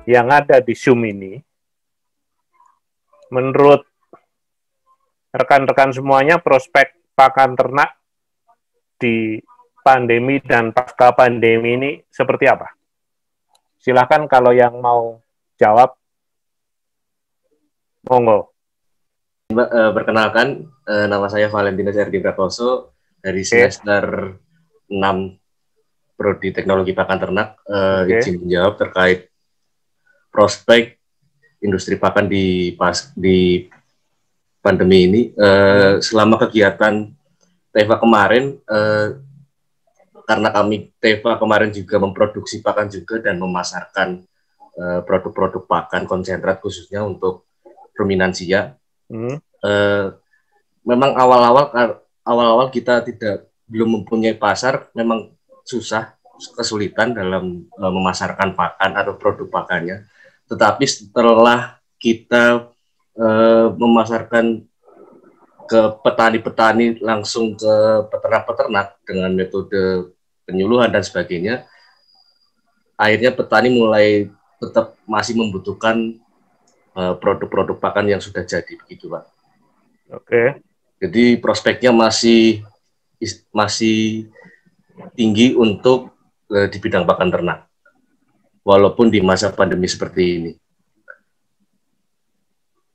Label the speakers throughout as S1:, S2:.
S1: yang ada di Zoom ini, menurut rekan-rekan semuanya, prospek pakan ternak di pandemi dan pasca pandemi ini seperti apa? Silahkan kalau yang mau jawab, monggo.
S2: Perkenalkan, nama saya Valentinus Erdi Prakoso dari semester 6 Prodi Teknologi Pakan Ternak. Izin menjawab terkait prospek industri pakan di pandemi ini. Selama kegiatan TEVA kemarin, karena kami TEVA kemarin juga memproduksi pakan juga dan memasarkan produk-produk pakan konsentrat khususnya untuk ruminansia. Memang awal-awal kita belum mempunyai pasar, memang kesulitan dalam memasarkan pakan atau produk pakannya. Tetapi setelah kita memasarkan ke petani-petani langsung ke peternak-peternak dengan metode penyuluhan dan sebagainya, akhirnya petani mulai tetap masih membutuhkan produk-produk pakan yang sudah jadi, begitu Pak. Jadi prospeknya masih tinggi untuk di bidang pakan ternak, walaupun di masa pandemi seperti ini.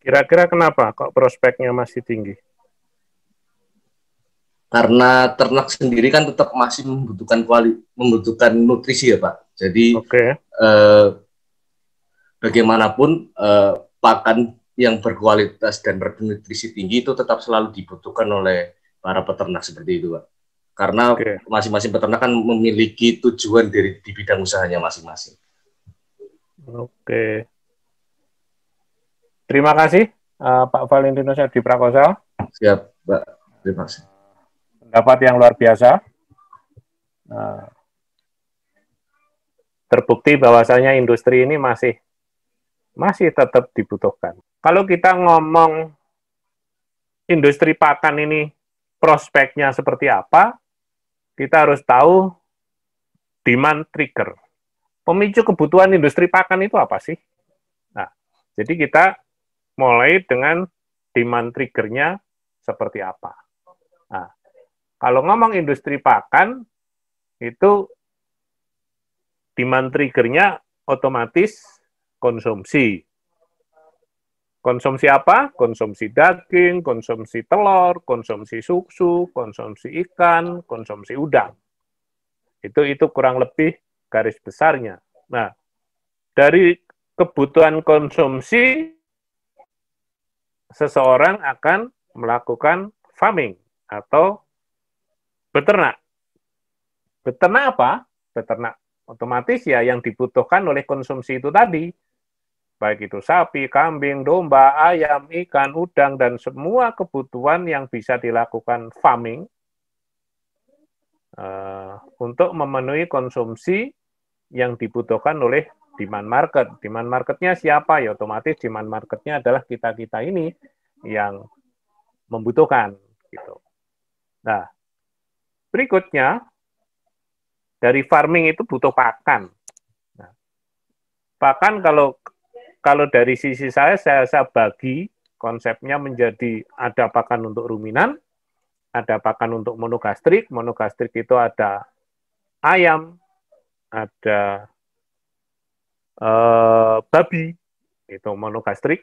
S1: Kira-kira kenapa kok prospeknya masih tinggi?
S2: Karena ternak sendiri kan tetap masih membutuhkan nutrisi ya Pak. Jadi bagaimanapun pakan yang berkualitas dan bernutrisi tinggi itu tetap selalu dibutuhkan oleh para peternak seperti itu Pak. Karena masing-masing peternak kan memiliki tujuan di bidang usahanya masing-masing.
S1: Terima kasih Pak Valentinus Erdi Prakoso.
S2: Siap Pak, terima kasih.
S1: Pendapat yang luar biasa. Terbukti bahwasanya industri ini masih tetap dibutuhkan. Kalau kita ngomong industri pakan ini prospeknya seperti apa, kita harus tahu demand trigger. Pemicu kebutuhan industri pakan itu apa sih? Nah, jadi kita mulai dengan demand trigger-nya seperti apa. Nah, kalau ngomong industri pakan, itu demand trigger-nya otomatis konsumsi. Konsumsi apa? Konsumsi daging, konsumsi telur, konsumsi susu, konsumsi ikan, konsumsi udang. Itu kurang lebih garis besarnya. Nah, dari kebutuhan konsumsi, seseorang akan melakukan farming atau beternak. Beternak apa? Beternak otomatis ya yang dibutuhkan oleh konsumsi itu tadi. Baik itu sapi, kambing, domba, ayam, ikan, udang, dan semua kebutuhan yang bisa dilakukan farming untuk memenuhi konsumsi yang dibutuhkan oleh demand market. Demand marketnya siapa? Ya otomatis demand marketnya adalah kita-kita ini yang membutuhkan. Gitu. Nah, berikutnya, dari farming itu butuh pakan. Nah, pakan kalau dari sisi saya bagi konsepnya menjadi ada pakan untuk ruminan, ada pakan untuk monogastrik. Monogastrik itu ada ayam, ada babi, itu monogastrik.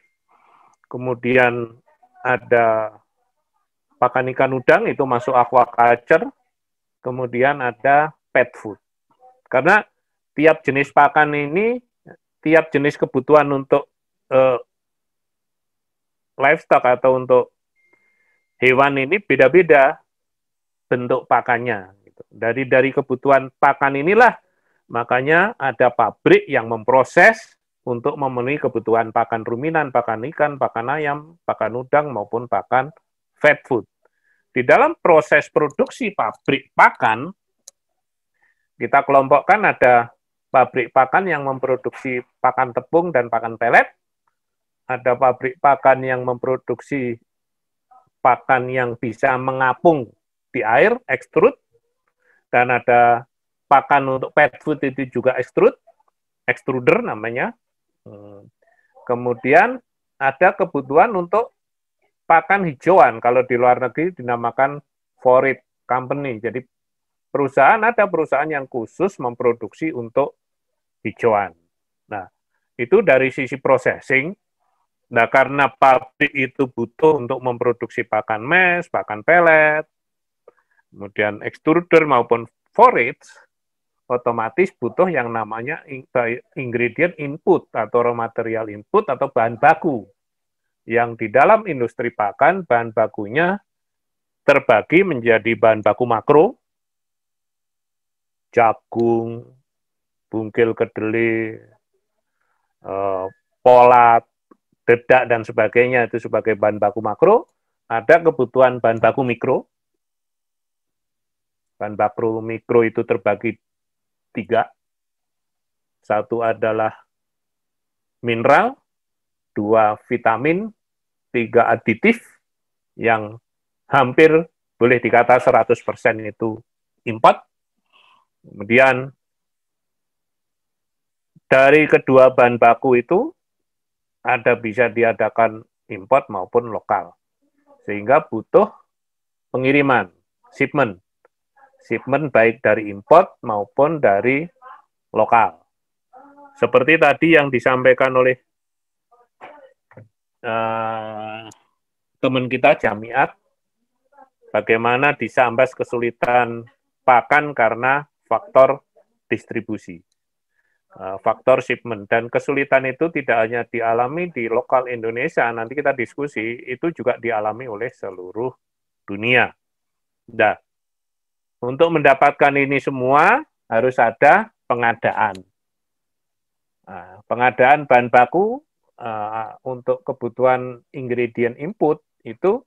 S1: Kemudian ada pakan ikan udang, itu masuk aquaculture. Kemudian ada pet food. Karena tiap jenis pakan ini, tiap jenis kebutuhan untuk livestock atau untuk hewan ini beda-beda bentuk pakannya. Dari kebutuhan pakan inilah, makanya ada pabrik yang memproses untuk memenuhi kebutuhan pakan ruminan, pakan ikan, pakan ayam, pakan udang, maupun pakan fat food. Di dalam proses produksi pabrik pakan, kita kelompokkan ada pabrik pakan yang memproduksi pakan tepung dan pakan pelet, ada pabrik pakan yang memproduksi pakan yang bisa mengapung di air, extrude, dan ada pakan untuk pet food itu juga extrude extruder namanya. Kemudian ada kebutuhan untuk pakan hijauan, kalau di luar negeri dinamakan forage company. Jadi ada perusahaan yang khusus memproduksi untuk hijauan. Nah, itu dari sisi processing. Nah, karena pabrik itu butuh untuk memproduksi pakan mes, pakan pelet, kemudian extruder maupun forage, otomatis butuh yang namanya ingredient input atau raw material input atau bahan baku. Yang di dalam industri pakan, bahan bakunya terbagi menjadi bahan baku makro, jagung, bungkil kedelai, polat, dedak, dan sebagainya, itu sebagai bahan baku makro. Ada kebutuhan bahan baku mikro. Bahan baku mikro itu terbagi 3. Satu adalah mineral, 2 vitamin, 3 aditif, yang hampir boleh dikata 100% itu import. Kemudian dari kedua bahan baku itu ada bisa diadakan import maupun lokal. Sehingga butuh pengiriman, shipment baik dari import maupun dari lokal. Seperti tadi yang disampaikan oleh teman kita Jamiat, bagaimana di Sambas kesulitan pakan karena faktor distribusi, faktor shipment, dan kesulitan itu tidak hanya dialami di lokal Indonesia, nanti kita diskusi, itu juga dialami oleh seluruh dunia. Nah, untuk mendapatkan ini semua harus ada pengadaan. Pengadaan bahan baku untuk kebutuhan ingredient input itu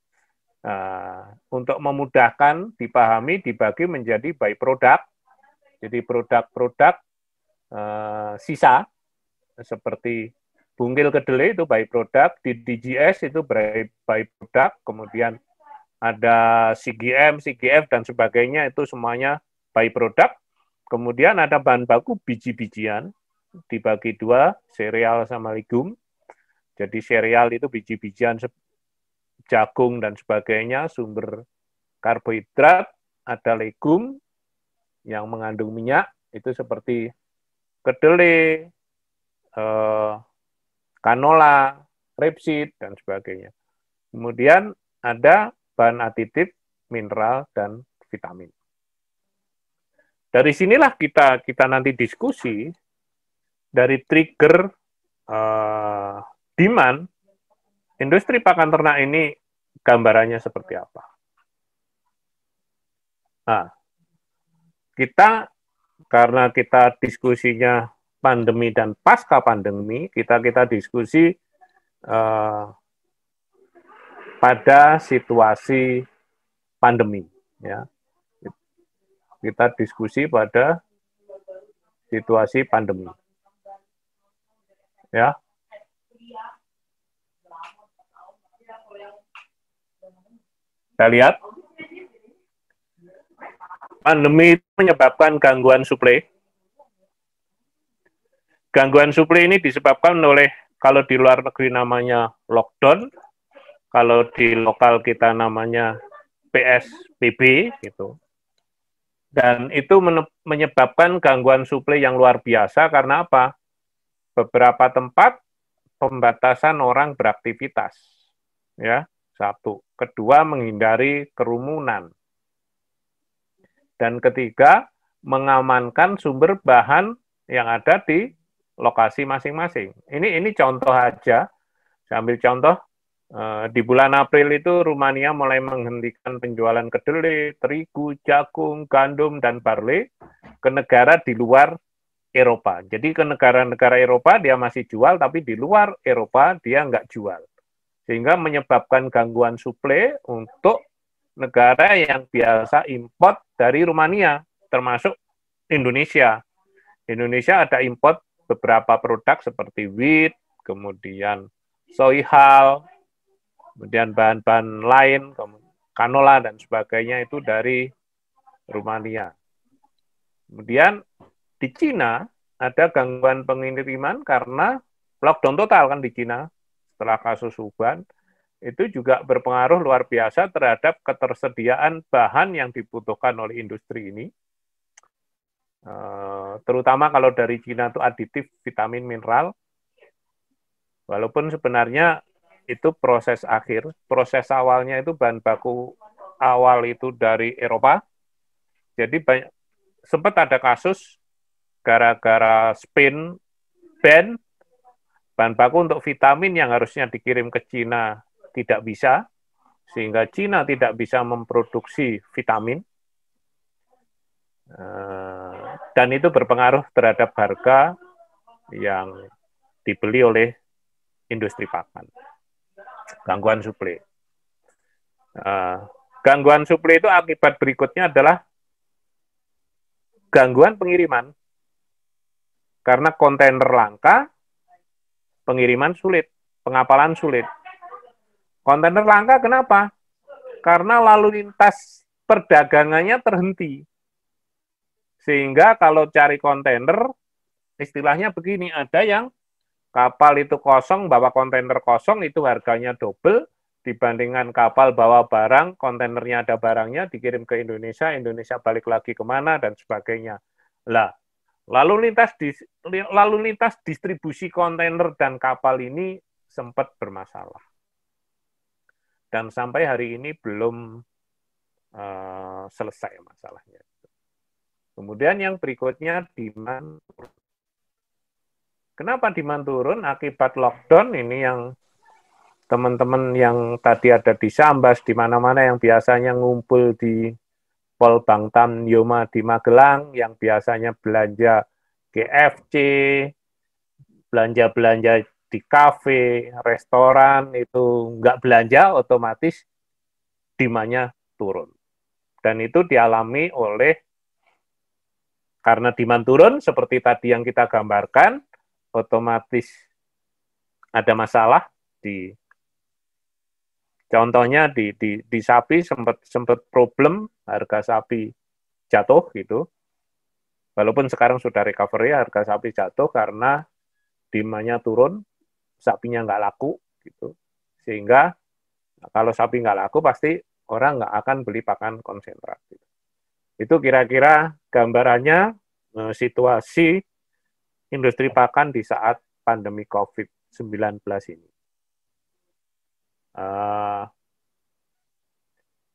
S1: untuk memudahkan dipahami dibagi menjadi by product. Jadi produk-produk sisa seperti bungkil kedelai itu by product, di DGS itu by product, kemudian ada CGM, CGF dan sebagainya itu semuanya by product. Kemudian ada bahan baku biji-bijian dibagi 2, sereal sama legum. Jadi sereal itu biji-bijian jagung dan sebagainya, sumber karbohidrat, ada legum yang mengandung minyak, itu seperti kedelai, canola, rapeseed, dan sebagainya. Kemudian ada bahan aditif, mineral, dan vitamin. Dari sinilah kita nanti diskusi dari trigger demand, industri pakan ternak ini gambarannya seperti apa. Nah, karena kita diskusinya pandemi dan pasca pandemi, kita diskusi pada situasi pandemi, ya. Kita diskusi pada situasi pandemi, ya. Kita lihat pandemi menyebabkan gangguan suplai. Gangguan suplai ini disebabkan oleh, kalau di luar negeri namanya lockdown, kalau di lokal kita namanya PSBB gitu. Dan itu menyebabkan gangguan suplai yang luar biasa karena apa? Beberapa tempat pembatasan orang beraktivitas. Ya, 1. Kedua, menghindari kerumunan. Dan ketiga, mengamankan sumber bahan yang ada di lokasi masing-masing. Ini contoh aja. Saya ambil contoh, di bulan April itu Rumania mulai menghentikan penjualan kedelai, terigu, jagung, gandum, dan barley ke negara di luar Eropa. Jadi ke negara-negara Eropa dia masih jual, tapi di luar Eropa dia nggak jual. Sehingga menyebabkan gangguan suplai untuk negara yang biasa import dari Rumania, termasuk Indonesia. Indonesia ada import beberapa produk seperti wheat, kemudian soy hull, kemudian bahan-bahan lain, canola dan sebagainya itu dari Rumania. Kemudian di Cina ada gangguan pengiriman karena lockdown total kan di Cina setelah kasus Wuhan. Itu juga berpengaruh luar biasa terhadap ketersediaan bahan yang dibutuhkan oleh industri ini. Terutama kalau dari Cina itu aditif, vitamin, mineral. Walaupun sebenarnya itu proses akhir, proses awalnya itu bahan baku awal itu dari Eropa. Jadi sempat ada kasus gara-gara Spain ban bahan baku untuk vitamin yang harusnya dikirim ke Cina tidak bisa, sehingga Cina tidak bisa memproduksi vitamin. Dan itu berpengaruh terhadap harga yang dibeli oleh industri pakan. Gangguan suplai. Gangguan suplai itu akibat berikutnya adalah gangguan pengiriman. Karena kontainer langka, pengiriman sulit, pengapalan sulit. Kontainer langka kenapa? Karena lalu lintas perdagangannya terhenti. Sehingga kalau cari kontainer, istilahnya begini, ada yang kapal itu kosong, bawa kontainer kosong, itu harganya double, dibandingkan kapal bawa barang, kontainernya ada barangnya, dikirim ke Indonesia, Indonesia balik lagi kemana, dan sebagainya. Lah, lalu lintas distribusi kontainer dan kapal ini sempat bermasalah. Dan sampai hari ini belum selesai masalahnya. Kemudian yang berikutnya demand. Kenapa demand turun? Akibat lockdown ini yang teman-teman yang tadi ada di Sambas, di mana-mana yang biasanya ngumpul di Pol Bangtan Yoma di Magelang, yang biasanya belanja GFC, belanja-belanja di kafe, restoran, itu nggak belanja, otomatis demand-nya turun. Dan itu dialami oleh, karena demand turun, seperti tadi yang kita gambarkan, otomatis ada masalah di contohnya di sapi sempat problem, harga sapi jatuh gitu. Walaupun sekarang sudah recovery, harga sapi jatuh karena demand-nya turun, sapinya nggak laku gitu. Sehingga kalau sapi nggak laku pasti orang nggak akan beli pakan konsentrat. Gitu. Itu kira-kira gambarannya situasi industri pakan di saat pandemi COVID-19 ini.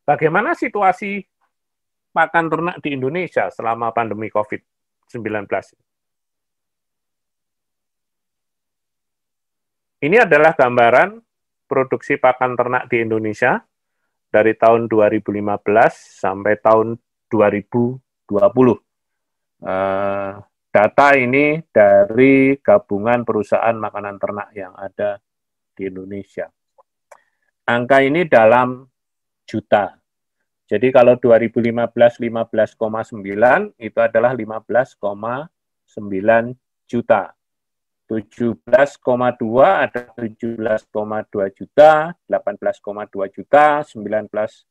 S1: Bagaimana situasi pakan ternak di Indonesia selama pandemi COVID-19? Ini adalah gambaran produksi pakan ternak di Indonesia dari tahun 2015 sampai tahun 2020. Data ini dari gabungan perusahaan makanan ternak yang ada di Indonesia. Angka ini dalam juta. Jadi kalau 2015 15,9 itu adalah 15,9 juta. 17,2 ada 17,2 juta, 18,2 juta, 19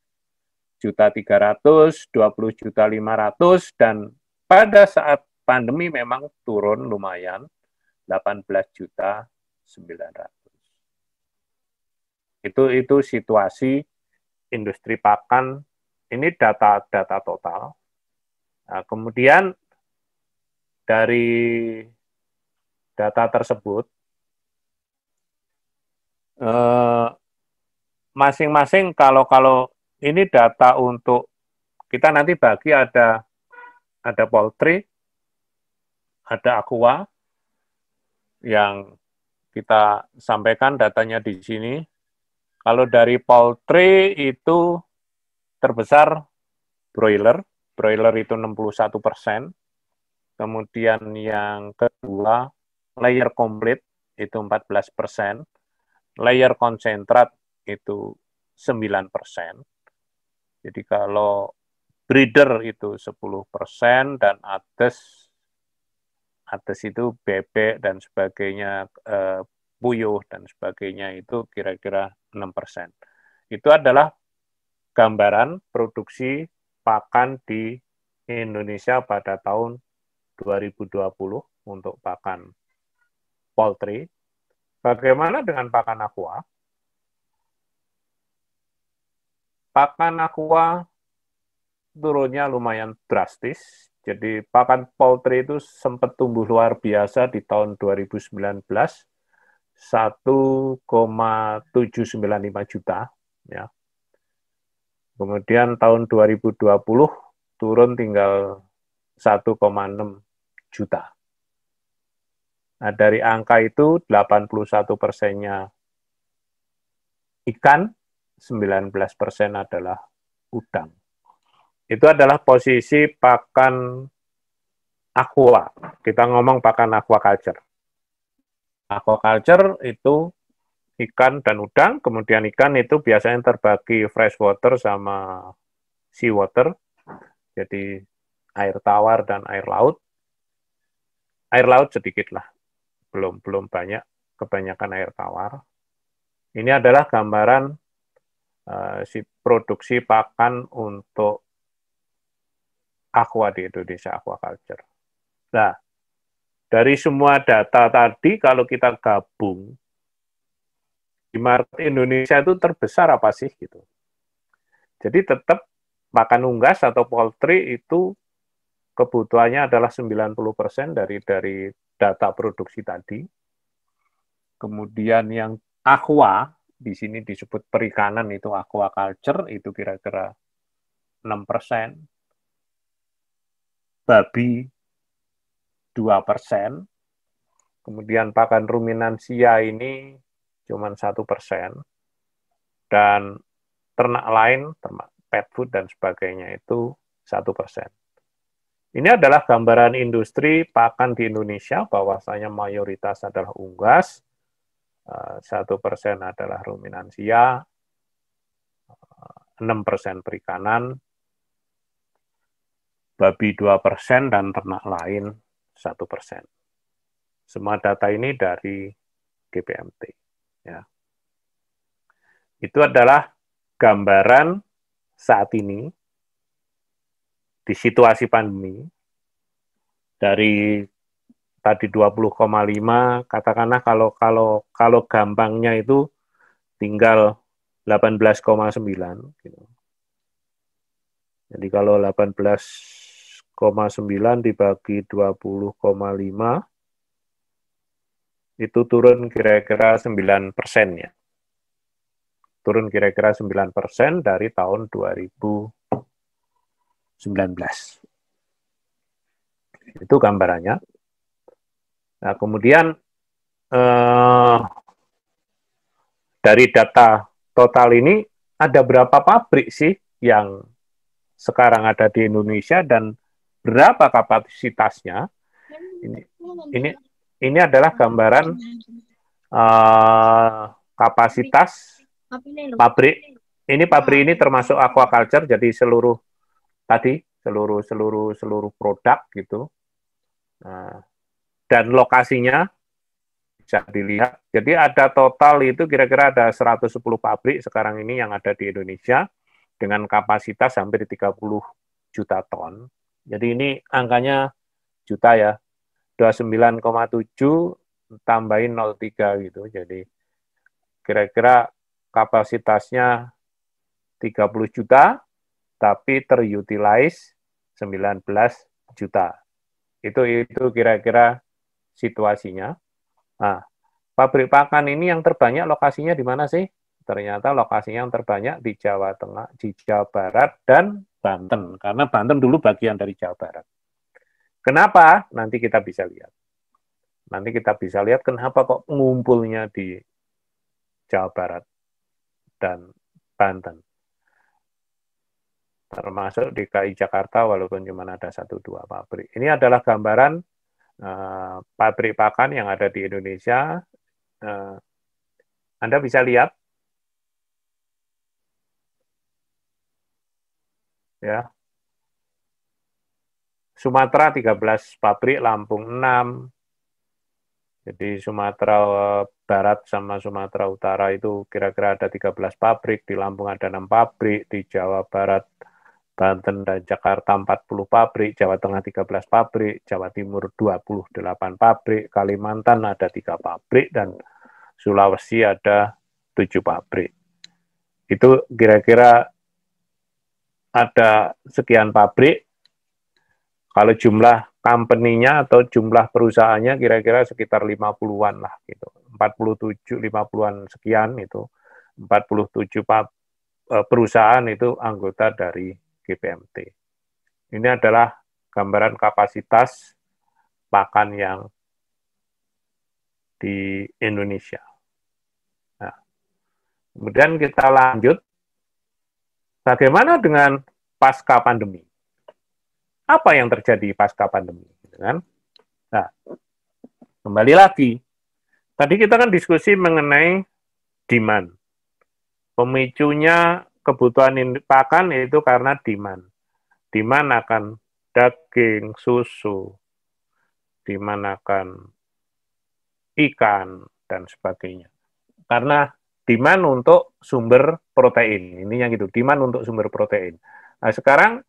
S1: juta 300, 20 juta 500, dan pada saat pandemi memang turun lumayan, 18 juta 900. Itu situasi industri pakan, ini data total. Nah, kemudian dari data tersebut, masing-masing kalau ini data untuk kita nanti bagi ada poultry, ada aqua yang kita sampaikan datanya di sini. Kalau dari poultry itu terbesar broiler itu 61%. Kemudian yang kedua layer komplit itu 14%, layer konsentrat itu 9%. Jadi kalau breeder itu 10%, dan ates itu bebek dan sebagainya, puyuh dan sebagainya itu kira-kira 6%. Itu adalah gambaran produksi pakan di Indonesia pada tahun 2020 untuk pakan poultry. Bagaimana dengan pakan aqua? Pakan aqua turunnya lumayan drastis. Jadi pakan poultry itu sempat tumbuh luar biasa di tahun 2019, 1,795 juta. Ya. Kemudian tahun 2020 turun tinggal 1,6 juta. Nah, dari angka itu 81%-nya ikan, 19% adalah udang. Itu adalah posisi pakan aqua. Kita ngomong pakan aquaculture. Aquaculture itu ikan dan udang, kemudian ikan itu biasanya terbagi freshwater sama seawater, jadi air tawar dan air laut. Air laut sedikit lah, belum banyak, kebanyakan air tawar. Ini adalah gambaran si produksi pakan untuk aqua di Indonesia, aquaculture. Nah, dari semua data tadi, kalau kita gabung, di market Indonesia itu terbesar apa sih gitu. Jadi tetap pakan unggas atau poultry itu kebutuhannya adalah 90% dari data produksi tadi. Kemudian yang aqua, di sini disebut perikanan itu aquaculture, itu kira-kira 6%. Babi 2%. Kemudian pakan ruminansia ini cuma 1%. Dan ternak lain, ternak pet food dan sebagainya itu 1%. Ini adalah gambaran industri pakan di Indonesia, bahwasanya mayoritas adalah unggas, 1% adalah ruminansia, 6% perikanan, babi 2%, dan ternak lain 1%. Semua data ini dari GPMT. Ya. Itu adalah gambaran saat ini di situasi pandemi. Dari tadi 20,5, katakanlah kalau gampangnya itu tinggal 18,9 gitu. Jadi kalau 18,9 dibagi 20,5 itu turun kira-kira 9% ya. Turun kira-kira 9% dari tahun 2019. Itu gambarannya. Nah, kemudian dari data total ini ada berapa pabrik sih yang sekarang ada di Indonesia dan berapa kapasitasnya? Ini adalah gambaran kapasitas pabrik. Ini pabrik ini termasuk aquaculture, jadi seluruh produk gitu. Nah, dan lokasinya bisa dilihat. Jadi ada total itu kira-kira ada 110 pabrik sekarang ini yang ada di Indonesia dengan kapasitas hampir 30 juta ton. Jadi ini angkanya juta ya. 29,7 tambahin 0,3 gitu. Jadi kira-kira kapasitasnya 30 juta tapi terutilize 19 juta. Itu kira-kira situasinya. Nah, pabrik pakan ini yang terbanyak lokasinya di mana sih? Ternyata lokasinya yang terbanyak di Jawa Tengah, di Jawa Barat, dan Banten. Karena Banten dulu bagian dari Jawa Barat. Kenapa? Nanti kita bisa lihat. Nanti kita bisa lihat kenapa kok ngumpulnya di Jawa Barat dan Banten. Termasuk DKI Jakarta walaupun cuma ada 1-2 pabrik. Ini adalah gambaran pabrik pakan yang ada di Indonesia. Anda bisa lihat ya. Sumatera 13 pabrik, Lampung 6. Jadi Sumatera Barat sama Sumatera Utara itu kira-kira ada 13 pabrik, di Lampung ada 6 pabrik, di Jawa Barat Banten dan Jakarta 40 pabrik, Jawa Tengah 13 pabrik, Jawa Timur 28 pabrik, Kalimantan ada 3 pabrik, dan Sulawesi ada 7 pabrik. Itu kira-kira ada sekian pabrik. Kalau jumlah company-nya atau jumlah perusahaannya kira-kira sekitar 50-an lah gitu. 47, 50-an sekian itu. 47 perusahaan itu anggota dari GPMT. Ini adalah gambaran kapasitas pakan yang di Indonesia. Nah, kemudian kita lanjut, bagaimana dengan pasca pandemi? Apa yang terjadi pasca pandemi? Nah, kembali lagi, tadi kita kan diskusi mengenai demand. Pemicunya kebutuhan pakan itu karena demand. Demand akan daging, susu, demand akan ikan, dan sebagainya. Karena demand untuk sumber protein. Ininya gitu, demand untuk sumber protein. Nah, sekarang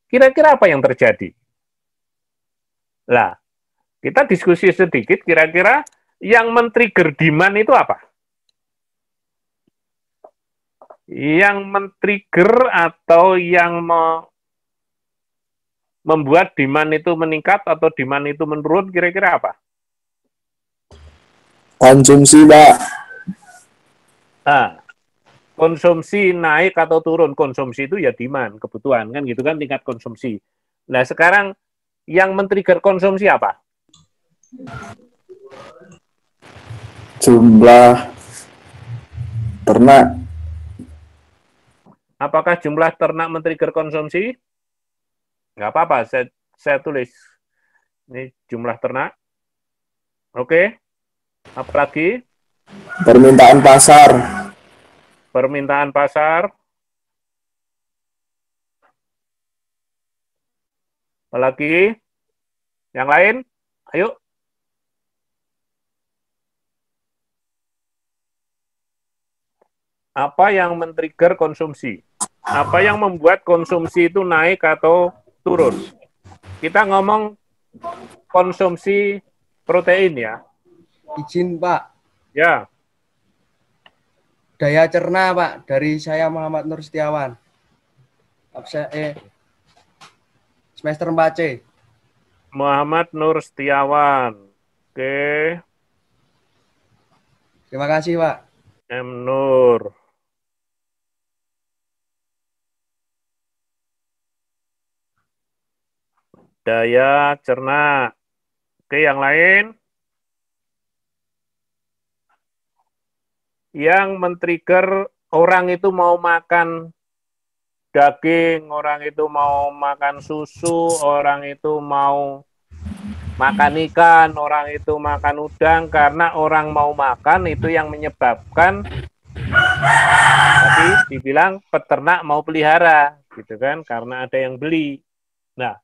S1: kira-kira apa yang terjadi? Lah, kita diskusi sedikit, kira-kira yang men-trigger demand itu apa? Yang men-trigger atau yang membuat demand itu meningkat atau demand itu menurun, kira-kira apa?
S3: Konsumsi, Pak.
S1: Nah, konsumsi naik atau turun, konsumsi itu ya demand, kebutuhan, kan gitu kan, tingkat konsumsi. Nah, sekarang yang men-trigger konsumsi apa?
S3: Jumlah ternak.
S1: Apakah jumlah ternak men-trigger konsumsi? Nggak apa-apa, saya tulis. Ini jumlah ternak. Oke. Apalagi?
S3: Permintaan pasar.
S1: Permintaan pasar. Apalagi? Yang lain? Ayo. Apa yang men-trigger konsumsi? Apa yang membuat konsumsi itu naik atau turun? Kita ngomong konsumsi protein ya.
S4: Izin Pak.
S1: Ya.
S4: Daya cerna Pak, dari saya Muhammad Nur Setiawan. Semester 4C.
S1: Muhammad Nur Setiawan. Oke.
S4: Terima kasih Pak.
S1: M. Nur. Daya cerna. Oke, yang lain? Yang men-trigger orang itu mau makan daging, orang itu mau makan susu, orang itu mau makan ikan, orang itu makan udang, karena orang mau makan itu yang menyebabkan tadi dibilang peternak mau pelihara, gitu kan, karena ada yang beli. Nah,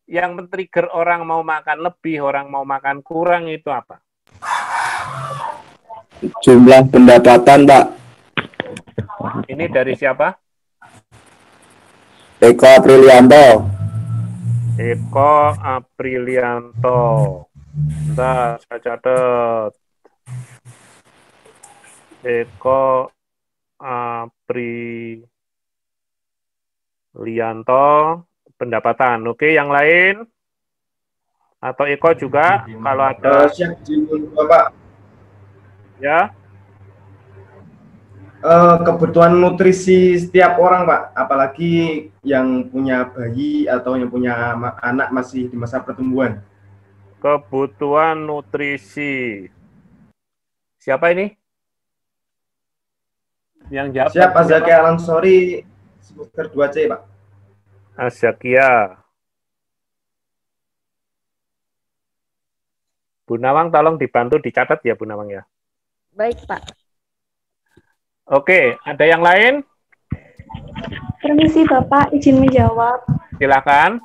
S1: yang men-trigger orang mau makan lebih, orang mau makan kurang itu apa?
S3: Jumlah pendapatan, Pak.
S1: Ini dari siapa?
S3: Eko Aprilianto.
S1: Eko Aprilianto. Bentar, saya catat. Eko Aprilianto. Pendapatan. Oke, yang lain? Atau Eko juga, kalau ada.
S5: Siap izin Bapak.
S1: Ya.
S5: Kebutuhan nutrisi setiap orang, Pak. Apalagi yang punya bayi atau yang punya anak masih di masa pertumbuhan.
S1: Kebutuhan nutrisi. Siapa ini? Yang jawab.
S5: Siap, Azaki Alansori, semester 2C, Pak.
S1: Azakia. Bu Nawang tolong dibantu dicatat ya Bu Nawang ya.
S6: Baik Pak.
S1: Oke, ada yang lain?
S6: Permisi Bapak, izin menjawab.
S1: Silakan.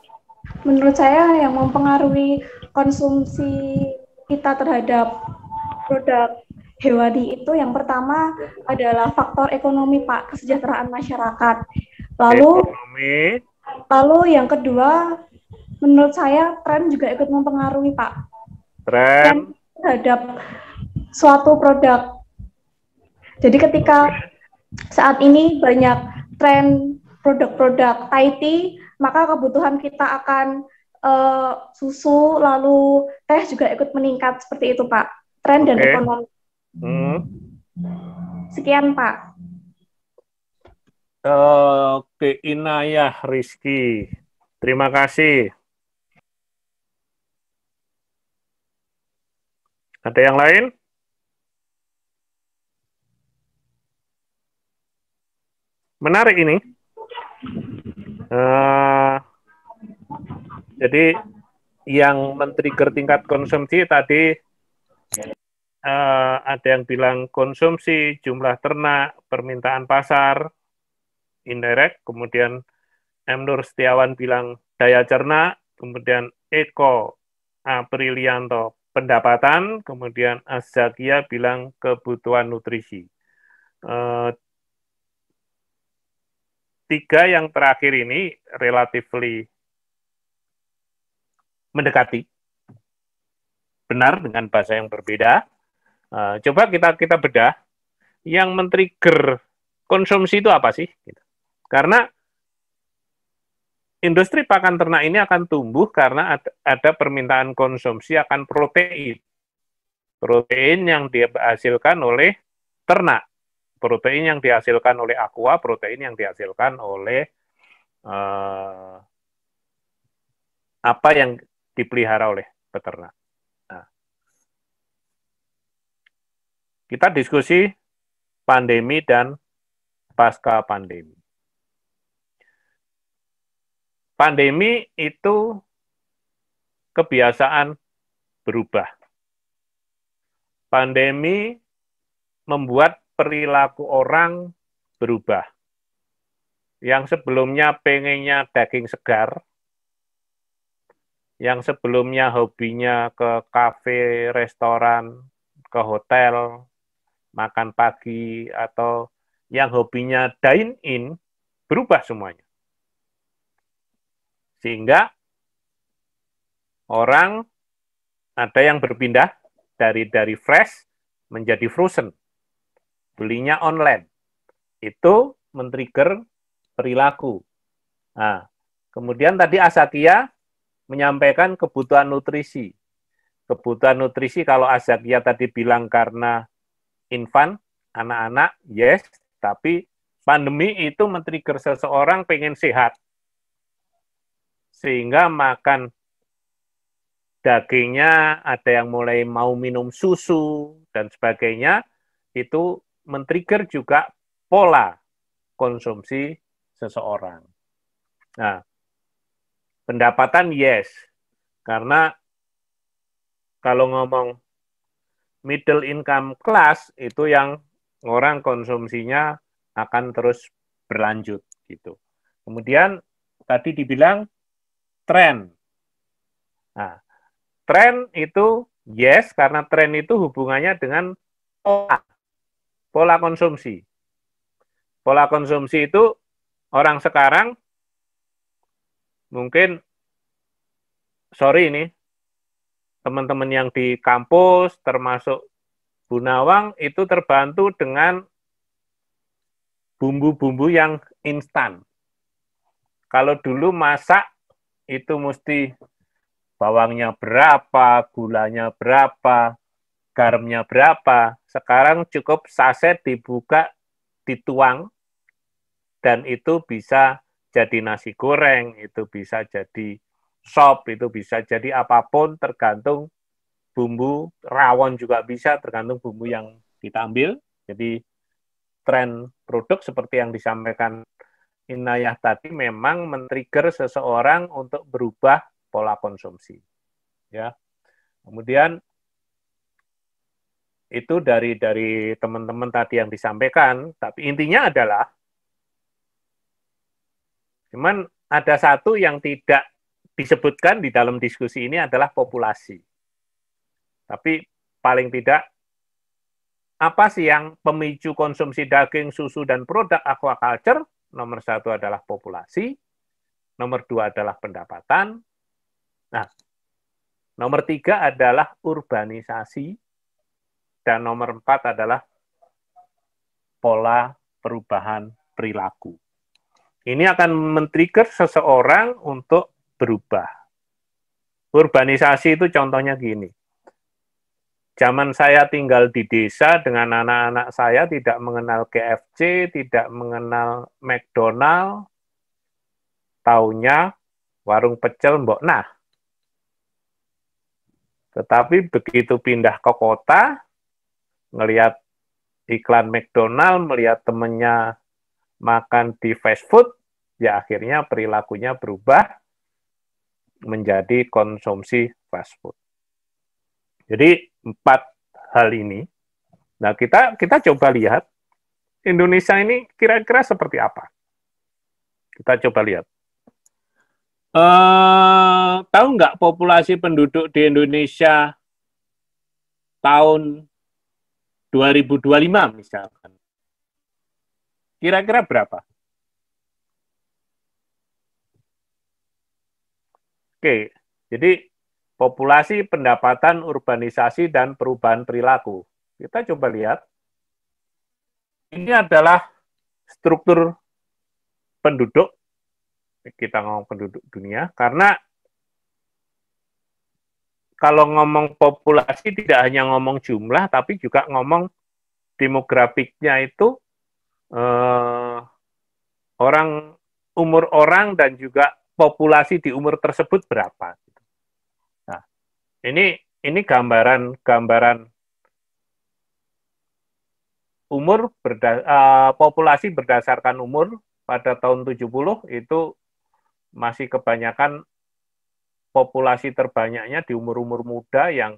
S6: Menurut saya yang mempengaruhi konsumsi kita terhadap produk hewani itu yang pertama adalah faktor ekonomi Pak, kesejahteraan masyarakat. Lalu,
S1: Ekonomi,
S6: yang kedua, menurut saya tren juga ikut mempengaruhi, Pak.
S1: tren,
S6: Terhadap suatu produk. Jadi ketika saat ini banyak tren produk-produk IT, maka kebutuhan kita akan susu, lalu teh juga ikut meningkat seperti itu, Pak. Tren dan
S1: Oke.
S6: ekonomi. Sekian, Pak.
S1: Oke, Inayah Rizky. Terima kasih. Ada yang lain? Menarik ini. Jadi yang men-trigger tingkat konsumsi tadi ada yang bilang konsumsi, jumlah ternak, permintaan pasar, indirect, kemudian M. Nur Setiawan bilang daya cerna, kemudian Eko Aprilianto pendapatan, kemudian Azakia bilang kebutuhan nutrisi. Tiga yang terakhir ini relatively mendekati, benar dengan bahasa yang berbeda. Coba kita bedah, yang men-trigger konsumsi itu apa sih? Karena industri pakan ternak ini akan tumbuh karena ada permintaan konsumsi akan protein. Protein yang dihasilkan oleh ternak, protein yang dihasilkan oleh aqua, protein yang dihasilkan oleh apa yang dipelihara oleh peternak. Nah, kita diskusi pandemi dan pasca pandemi. Pandemi itu kebiasaan berubah. Pandemi membuat perilaku orang berubah. Yang sebelumnya pengennya daging segar, yang sebelumnya hobinya ke kafe, restoran, ke hotel, makan pagi, atau yang hobinya dine-in, berubah semuanya. Sehingga orang ada yang berpindah dari fresh menjadi frozen. Belinya online. Itu men-trigger perilaku. Nah, kemudian tadi Azakia menyampaikan kebutuhan nutrisi. Kebutuhan nutrisi kalau Azakia tadi bilang karena infant, anak-anak, yes, tapi pandemi itu men-trigger seseorang pengen sehat. Sehingga makan dagingnya, ada yang mulai mau minum susu, dan sebagainya, itu men-trigger juga pola konsumsi seseorang. Nah, pendapatan yes, karena kalau ngomong middle income class, itu yang orang konsumsinya akan terus berlanjut. Gitu. Kemudian tadi dibilang tren. Nah, tren itu yes, karena tren itu hubungannya dengan pola konsumsi. Pola konsumsi itu orang sekarang mungkin, sorry ini, teman-teman yang di kampus, termasuk Bu Nawang, itu terbantu dengan bumbu-bumbu yang instan. Kalau dulu masak, itu mesti bawangnya berapa, gulanya berapa, garamnya berapa. Sekarang cukup saset dibuka, dituang, dan itu bisa jadi nasi goreng, itu bisa jadi sop, itu bisa jadi apapun, tergantung bumbu, rawon juga bisa, tergantung bumbu yang kita ambil. Jadi tren produk seperti yang disampaikan Inayah tadi memang men-trigger seseorang untuk berubah pola konsumsi. Ya. Kemudian itu dari teman-teman tadi yang disampaikan, tapi intinya adalah cuman ada satu yang tidak disebutkan di dalam diskusi ini adalah populasi. Tapi paling tidak, apa sih yang pemicu konsumsi daging, susu, dan produk aquaculture? nomor 1 adalah populasi, nomor 2 adalah pendapatan, nah, nomor 3 adalah urbanisasi, dan nomor 4 adalah pola perubahan perilaku. Ini akan men-trigger seseorang untuk berubah. Urbanisasi itu contohnya gini. Zaman saya tinggal di desa dengan anak-anak saya tidak mengenal KFC, tidak mengenal McDonald, taunya warung pecel Mbok Nah. Tetapi begitu pindah ke kota, ngelihat iklan McDonald, melihat temennya makan di fast food, ya akhirnya perilakunya berubah menjadi konsumsi fast food. Jadi 4 hal ini, nah kita coba lihat Indonesia ini kira-kira seperti apa. Kita coba lihat. Tahu nggak populasi penduduk di Indonesia tahun 2025 misalkan? Kira-kira berapa? Oke, jadi populasi, pendapatan, urbanisasi, dan perubahan perilaku. Kita coba lihat. Ini adalah struktur penduduk. Kita ngomong penduduk dunia, karena kalau ngomong populasi tidak hanya ngomong jumlah, tapi juga ngomong demografiknya itu umur orang dan juga populasi di umur tersebut berapa. Nah, ini gambaran umur populasi berdasarkan umur pada tahun 70 itu masih kebanyakan populasi terbanyaknya di umur-umur muda yang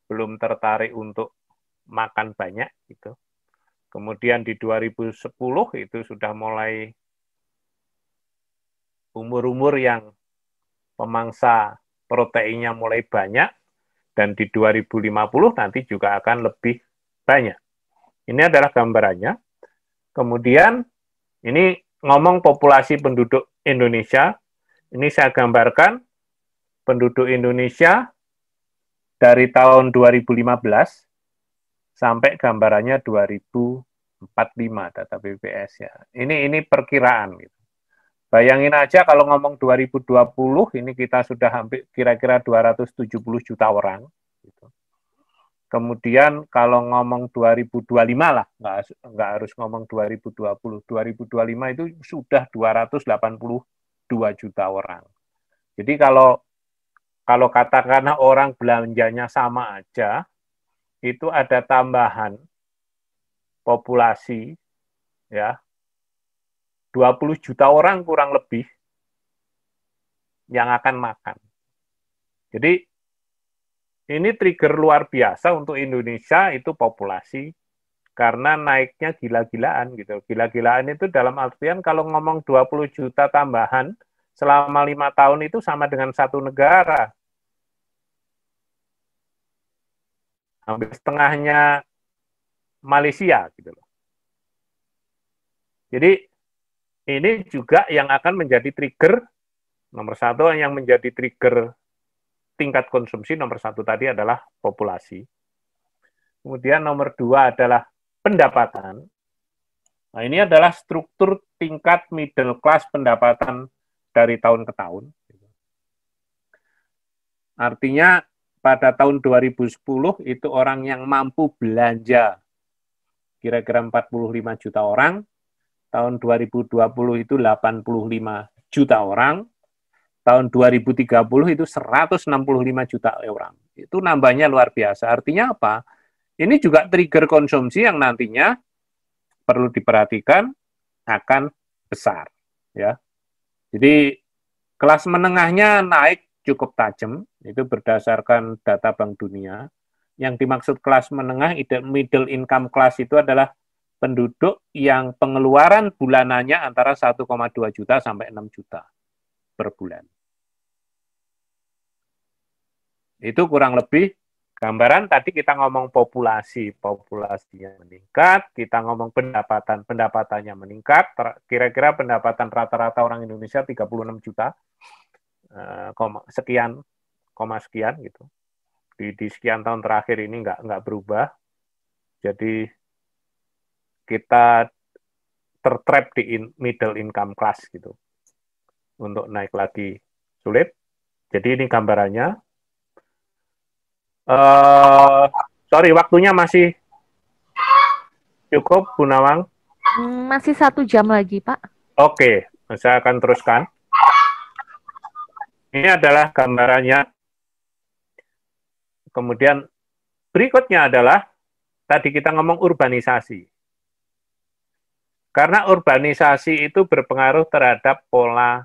S1: belum tertarik untuk makan banyak gitu. Kemudian di 2010 itu sudah mulai umur-umur yang pemangsa proteinnya mulai banyak, dan di 2050 nanti juga akan lebih banyak. Ini adalah gambarannya. Kemudian ini ngomong populasi penduduk Indonesia, ini saya gambarkan penduduk Indonesia dari tahun 2015 sampai gambarannya 2045 data BPS ya. Ini perkiraan gitu. Bayangin aja kalau ngomong 2020 ini kita sudah hampir kira-kira 270 juta orang gitu. Kemudian kalau ngomong 2025 lah, nggak harus ngomong 2020. 2025 itu sudah 282 juta orang. Jadi kalau katakanlah orang belanjanya sama aja, itu ada tambahan populasi ya 20 juta orang kurang lebih yang akan makan. Jadi ini trigger luar biasa untuk Indonesia itu populasi, karena naiknya gila-gilaan gitu. Gila-gilaan itu dalam artian kalau ngomong 20 juta tambahan selama 5 tahun itu sama dengan satu negara. Hampir setengahnya Malaysia gitu loh. Jadi ini juga yang akan menjadi trigger nomor 1, yang menjadi trigger tingkat konsumsi nomor 1 tadi adalah populasi. Kemudian nomor 2 adalah pendapatan. Nah, ini adalah struktur tingkat middle class pendapatan dari tahun ke tahun. Artinya pada tahun 2010 itu orang yang mampu belanja kira-kira 45 juta orang, tahun 2020 itu 85 juta orang, tahun 2030 itu 165 juta orang. Itu nambahnya luar biasa. Artinya apa? Ini juga trigger konsumsi yang nantinya perlu diperhatikan akan besar. Ya. Jadi kelas menengahnya naik cukup tajam, itu berdasarkan data Bank Dunia. Yang dimaksud kelas menengah, middle income class itu adalah penduduk yang pengeluaran bulanannya antara 1,2 juta sampai 6 juta per bulan. Itu kurang lebih Gambaran tadi kita ngomong populasinya meningkat, kita ngomong pendapatannya meningkat, kira-kira pendapatan rata-rata orang Indonesia 36 juta, sekian gitu. Di sekian tahun terakhir ini nggak berubah. Jadi kita tertrap di middle income class gitu. Untuk naik lagi sulit. Jadi ini gambarannya. Sorry, waktunya masih cukup, Bu Nawang?
S7: Masih 1 jam lagi, Pak.
S1: Oke, saya akan teruskan. Ini adalah gambarannya. Kemudian berikutnya adalah, tadi kita ngomong urbanisasi. Karena urbanisasi itu berpengaruh terhadap pola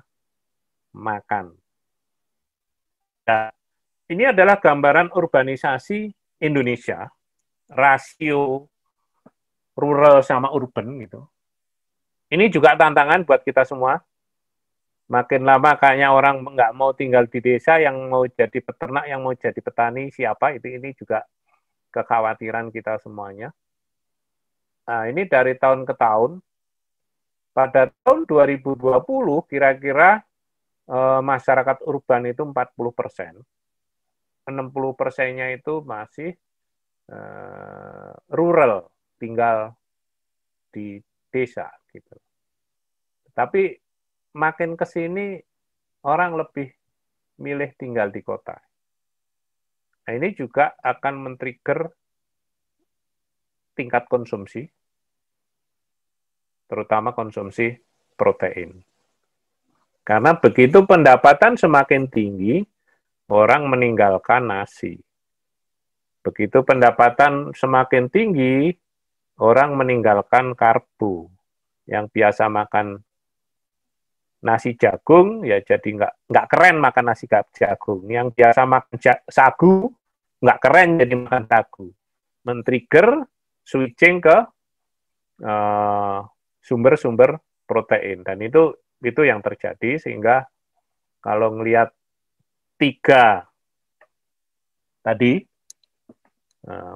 S1: makan. Nah, ini adalah gambaran urbanisasi Indonesia, rasio rural sama urban gitu. Ini juga tantangan buat kita semua. Makin lama kayaknya orang nggak mau tinggal di desa, yang mau jadi peternak, yang mau jadi petani, siapa itu, ini juga kekhawatiran kita semuanya. Nah, ini dari tahun ke tahun. Pada tahun 2020 kira-kira masyarakat urban itu 40%. 60%-nya itu masih rural, tinggal di desa gitu. Tapi makin ke sini orang lebih milih tinggal di kota. Nah, ini juga akan men-trigger tingkat konsumsi, terutama konsumsi protein. Karena begitu pendapatan semakin tinggi, orang meninggalkan nasi. Begitu pendapatan semakin tinggi, orang meninggalkan karbo. Yang biasa makan nasi jagung, ya jadi nggak keren makan nasi jagung. Yang biasa makan sagu, nggak keren jadi makan sagu. Men-trigger switching ke sumber-sumber protein. Dan itu yang terjadi, sehingga kalau ngelihat 3 tadi,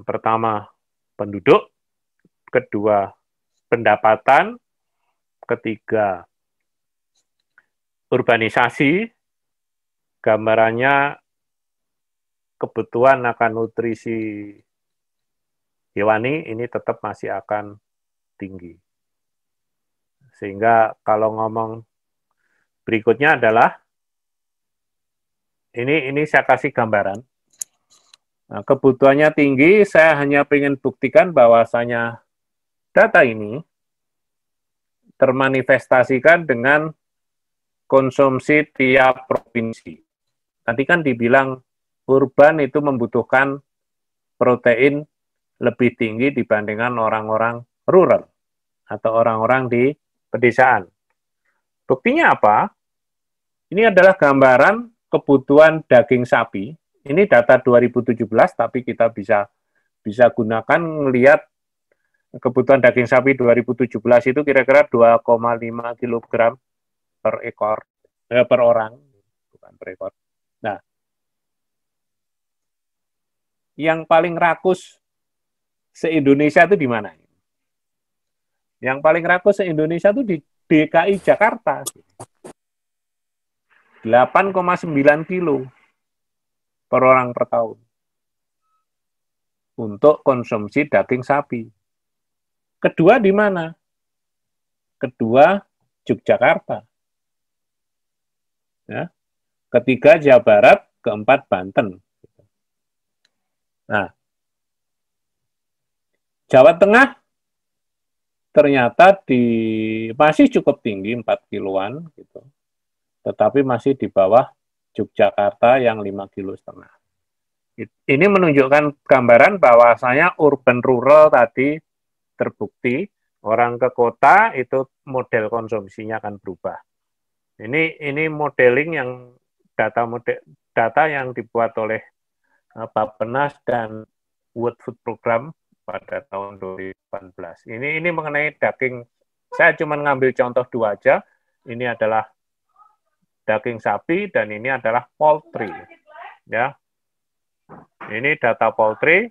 S1: pertama penduduk, kedua pendapatan, ketiga urbanisasi, gambarannya kebutuhan akan nutrisi hewani ini tetap masih akan tinggi. Sehingga kalau ngomong berikutnya adalah, ini saya kasih gambaran. Nah, kebutuhannya tinggi, saya hanya ingin buktikan bahwasanya data ini termanifestasikan dengan konsumsi tiap provinsi. Tadi kan dibilang urban itu membutuhkan protein lebih tinggi dibandingkan orang-orang rural atau orang-orang di pedesaan. Buktinya apa? Ini adalah gambaran kebutuhan daging sapi. Ini data 2017, tapi kita bisa gunakan melihat kebutuhan daging sapi 2017 itu kira-kira 2,5 kg per ekor, per orang, bukan per ekor. Nah, yang paling rakus se-Indonesia itu di mana? Yang paling rakus se-Indonesia itu di DKI Jakarta. 8,9 kilo per orang per tahun untuk konsumsi daging sapi. Kedua di mana? Kedua Yogyakarta. Ya. Ketiga Jawa Barat, keempat Banten. Nah, Jawa Tengah ternyata masih cukup tinggi 4 kiloan gitu. Tetapi masih di bawah Yogyakarta yang 5,5 kilo. Ini menunjukkan gambaran bahwasanya urban rural tadi terbukti, orang ke kota itu model konsumsinya akan berubah. Ini modeling yang data yang dibuat oleh Bappenas dan World Food Program pada tahun 2018. Ini mengenai daging. Saya cuma ngambil contoh 2 aja. Ini adalah daging sapi dan ini adalah poultry, ya. Ini data poultry.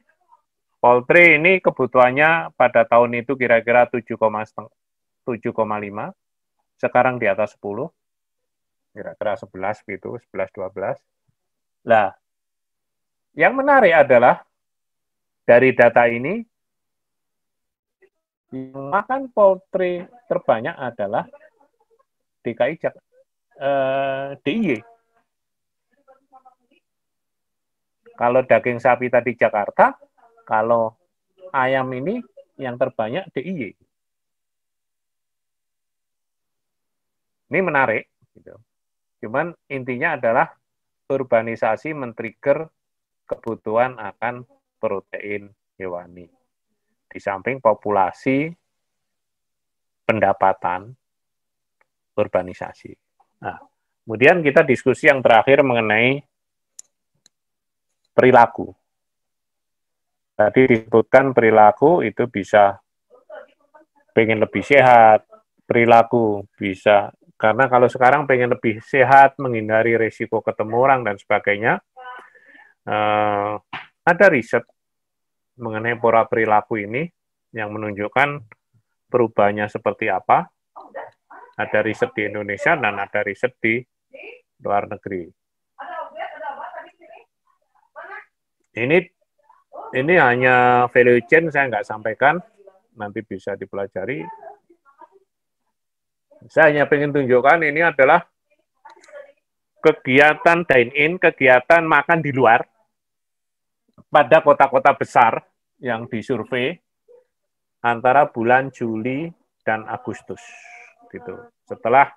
S1: Poultry ini kebutuhannya pada tahun itu kira-kira 7,5, sekarang di atas 10, kira-kira 11 gitu, 11-12. Nah, yang menarik adalah dari data ini, yang makan poultry terbanyak adalah DIY. Kalau daging sapi tadi Jakarta, kalau ayam ini yang terbanyak DIY. Ini menarik. Gitu. Cuman intinya adalah urbanisasi men-trigger kebutuhan akan protein hewani. Di samping populasi, pendapatan, urbanisasi. Nah, kemudian kita diskusi yang terakhir mengenai perilaku. Tadi disebutkan perilaku itu bisa pengen lebih sehat, perilaku bisa, karena kalau sekarang pengen lebih sehat, menghindari risiko ketemu orang dan sebagainya, ada riset mengenai pola perilaku ini yang menunjukkan perubahannya seperti apa. Ada riset di Indonesia dan ada riset di luar negeri. Ini hanya value chain, saya nggak sampaikan, nanti bisa dipelajari. Saya hanya ingin tunjukkan ini adalah kegiatan dine-in, kegiatan makan di luar pada kota-kota besar yang disurvei antara bulan Juli dan Agustus. Gitu. Setelah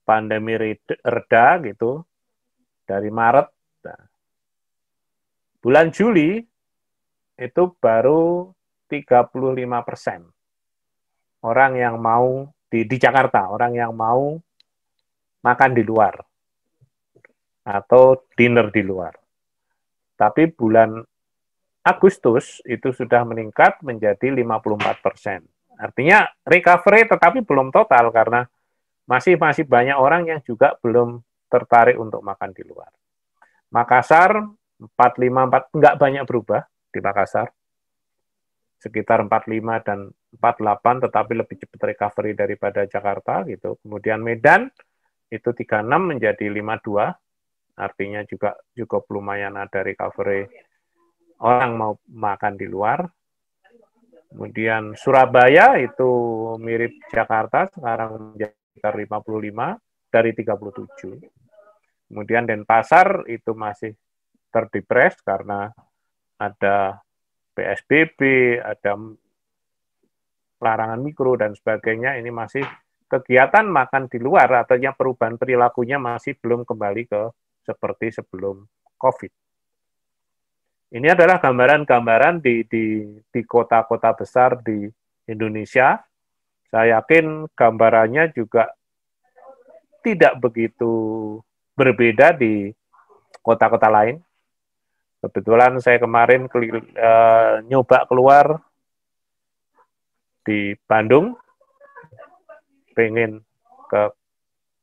S1: pandemi reda gitu dari Maret, nah, bulan Juli itu baru 35% orang yang mau di Jakarta, orang yang mau makan di luar atau dinner di luar. Tapi bulan Agustus itu sudah meningkat menjadi 54%. Artinya recovery tetapi belum total karena masih banyak orang yang juga belum tertarik untuk makan di luar. Makassar 454 enggak banyak berubah di Makassar. Sekitar 45 dan 48 tetapi lebih cepat recovery daripada Jakarta gitu. Kemudian Medan itu 36 menjadi 52. Artinya juga cukup lumayan ada recovery orang mau makan di luar. Kemudian Surabaya itu mirip Jakarta, sekarang menjadi sekitar 55 dari 37. Kemudian Denpasar itu masih terdepres karena ada PSBB, ada larangan mikro dan sebagainya. Ini masih kegiatan makan di luar, artinya perubahan perilakunya masih belum kembali ke seperti sebelum COVID. Ini adalah gambaran-gambaran di kota-kota besar di Indonesia. Saya yakin gambarannya juga tidak begitu berbeda di kota-kota lain. Kebetulan saya kemarin nyoba keluar di Bandung, pengen ke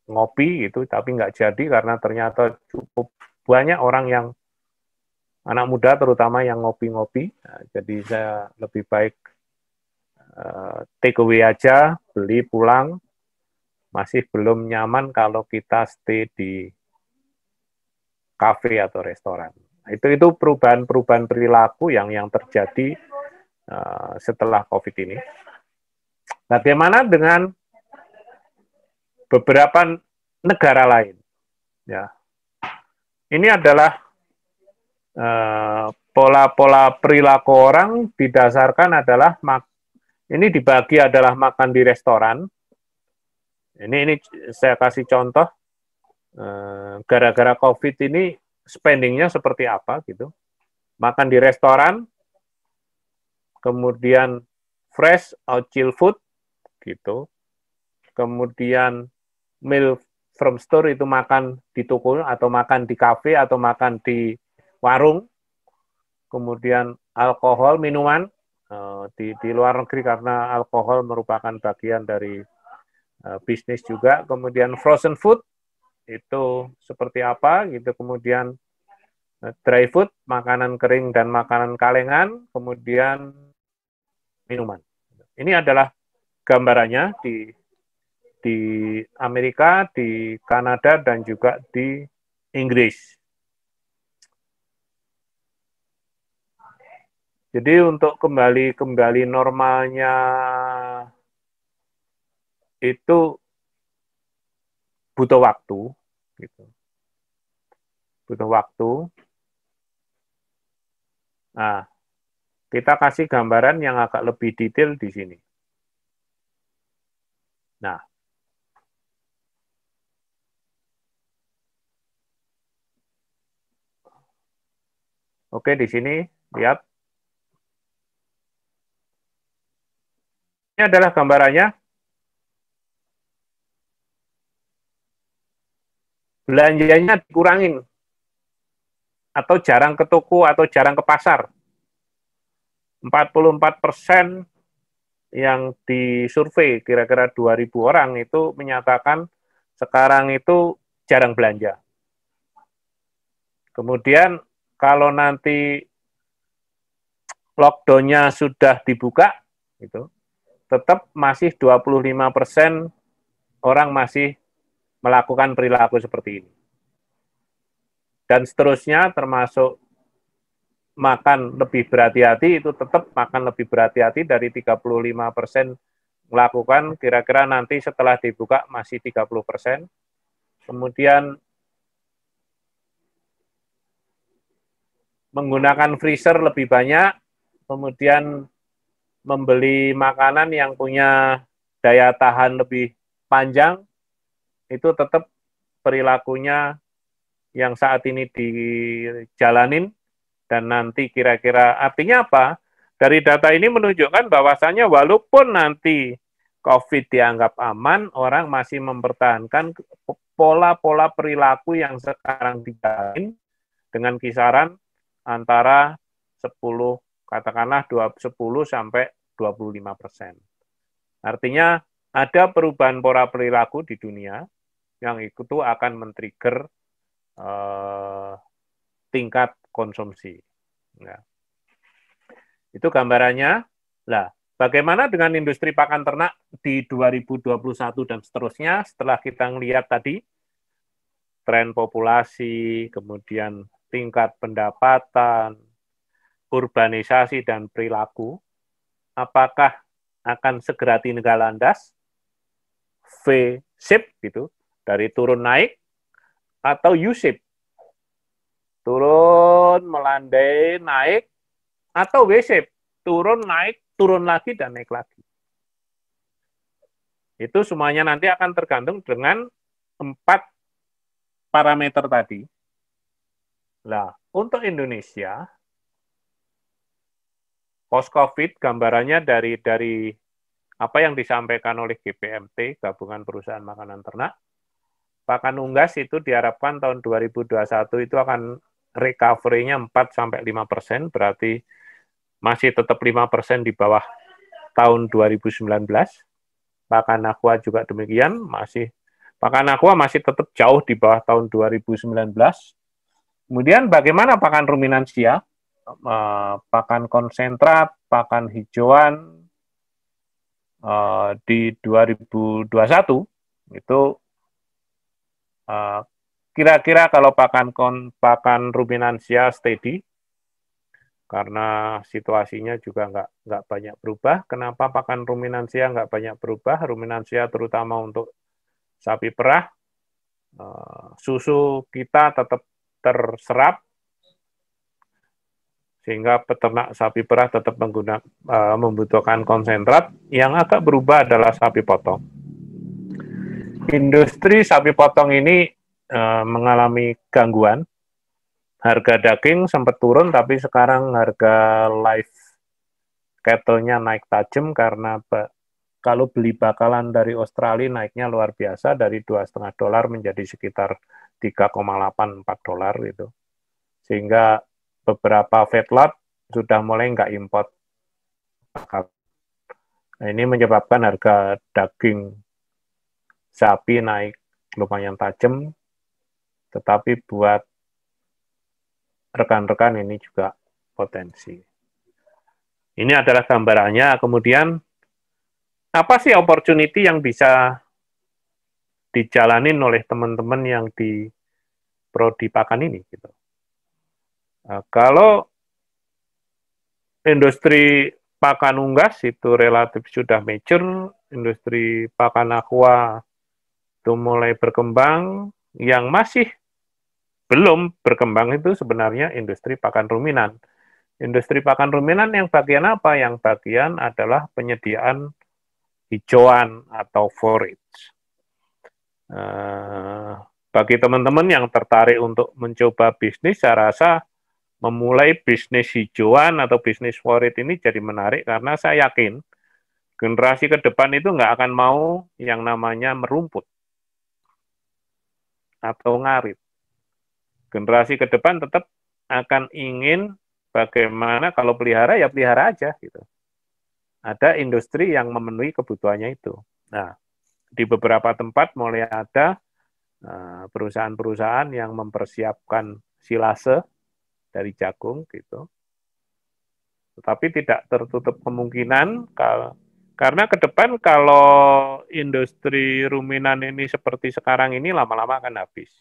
S1: ngopi gitu, tapi nggak jadi karena ternyata cukup banyak orang yang anak muda terutama yang ngopi-ngopi. Nah, jadi saya lebih baik take away aja, beli pulang. Masih belum nyaman kalau kita stay di kafe atau restoran. Itu perubahan perilaku yang terjadi setelah COVID ini. Bagaimana dengan beberapa negara lain? Ya, ini adalah pola-pola perilaku orang didasarkan adalah ini dibagi adalah makan di restoran. Ini saya kasih contoh gara-gara COVID ini spendingnya seperti apa gitu. Makan di restoran, kemudian fresh out chill food gitu. Kemudian meal from store itu makan di toko atau makan di kafe atau makan di warung. Kemudian alkohol, minuman di luar negeri karena alkohol merupakan bagian dari bisnis juga. Kemudian frozen food itu seperti apa gitu. Kemudian dry food, makanan kering dan makanan kalengan, kemudian minuman. Ini adalah gambarannya di Amerika, di Kanada, dan juga di Inggris. Jadi untuk kembali normalnya itu butuh waktu, gitu. Butuh waktu. Nah, kita kasih gambaran yang agak lebih detail di sini. Nah, oke, di sini lihat. Ini adalah gambarannya. Belanjanya dikurangin atau jarang ke toko atau jarang ke pasar. 44% yang disurvei, kira-kira 2.000 orang itu menyatakan sekarang itu jarang belanja. Kemudian kalau nanti lockdown-nya sudah dibuka, gitu, tetap masih 25% orang masih melakukan perilaku seperti ini. Dan seterusnya termasuk makan lebih berhati-hati, itu tetap makan lebih berhati-hati dari 35% melakukan, kira-kira nanti setelah dibuka masih 30%. Kemudian menggunakan freezer lebih banyak, kemudian membeli makanan yang punya daya tahan lebih panjang, itu tetap perilakunya yang saat ini dijalanin, dan nanti kira-kira artinya apa? Dari data ini menunjukkan bahwasannya walaupun nanti COVID dianggap aman, orang masih mempertahankan pola-pola perilaku yang sekarang dijalanin dengan kisaran antara 10, katakanlah 10 sampai 25%. Artinya ada perubahan pola perilaku di dunia yang itu akan men-trigger tingkat konsumsi. Nah, itu gambarannya. Lah, bagaimana dengan industri pakan ternak di 2021 dan seterusnya setelah kita melihat tadi tren populasi, kemudian tingkat pendapatan, urbanisasi, dan perilaku, apakah akan segera tinggal landas, V-shape gitu, dari turun naik, atau U-shape, turun, melandai, naik, atau W-shape, turun, naik, turun lagi, dan naik lagi. Itu semuanya nanti akan tergantung dengan 4 parameter tadi. Nah, untuk Indonesia, post-COVID, gambarannya dari apa yang disampaikan oleh GPMT, Gabungan Perusahaan Makanan Ternak, pakan unggas itu diharapkan tahun 2021 itu akan recovery-nya 4-5%, berarti masih tetap 5% di bawah tahun 2019. Pakan aqua juga demikian, pakan aqua masih tetap jauh di bawah tahun 2019. Kemudian bagaimana pakan ruminansia, pakan konsentrat, pakan hijauan di 2021 itu kira-kira kalau pakan ruminansia steady, karena situasinya juga nggak banyak berubah. Kenapa pakan ruminansia nggak banyak berubah? Ruminansia terutama untuk sapi perah, susu kita tetap terserap, sehingga peternak sapi perah tetap membutuhkan konsentrat. Yang agak berubah adalah sapi potong. Industri sapi potong ini mengalami gangguan. Harga daging sempat turun, tapi sekarang harga live cattle-nya naik tajam karena kalau beli bakalan dari Australia naiknya luar biasa, dari $2,5 menjadi sekitar $3,84 gitu. Sehingga beberapa feedlot sudah mulai nggak import. Nah, ini menyebabkan harga daging sapi naik lumayan tajam, tetapi buat rekan-rekan ini juga potensi. Ini adalah gambarannya. Kemudian apa sih opportunity yang bisa dijalanin oleh teman-teman yang di prodi pakan ini gitu. Kalau industri pakan unggas itu relatif sudah mature, industri pakan aqua itu mulai berkembang, yang masih belum berkembang itu sebenarnya industri pakan ruminan. Industri pakan ruminan yang bagian apa? Yang bagian adalah penyediaan hijauan atau forage. Bagi teman-teman yang tertarik untuk mencoba bisnis, saya rasa memulai bisnis hijauan atau bisnis forage ini jadi menarik karena saya yakin generasi ke depan itu nggak akan mau yang namanya merumput atau ngarit. Generasi ke depan tetap akan ingin bagaimana kalau pelihara ya pelihara aja gitu. Ada industri yang memenuhi kebutuhannya itu. Nah, di beberapa tempat mulai ada perusahaan-perusahaan yang mempersiapkan silase dari jagung gitu. Tetapi tidak tertutup kemungkinan karena ke depan kalau industri ruminan ini seperti sekarang ini lama-lama akan habis.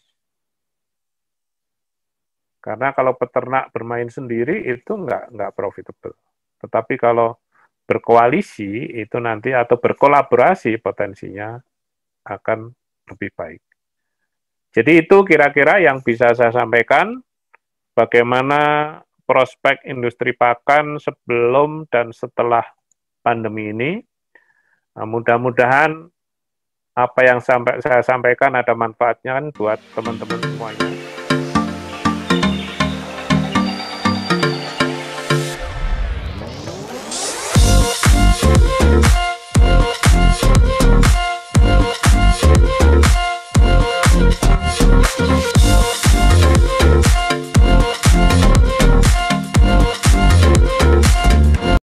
S1: Karena kalau peternak bermain sendiri itu nggak profitable. Tetapi kalau berkoalisi itu nanti atau berkolaborasi potensinya akan lebih baik. Jadi itu kira-kira yang bisa saya sampaikan bagaimana prospek industri pakan sebelum dan setelah pandemi ini. Nah, mudah-mudahan apa yang saya sampaikan ada manfaatnya kan buat teman-teman semuanya.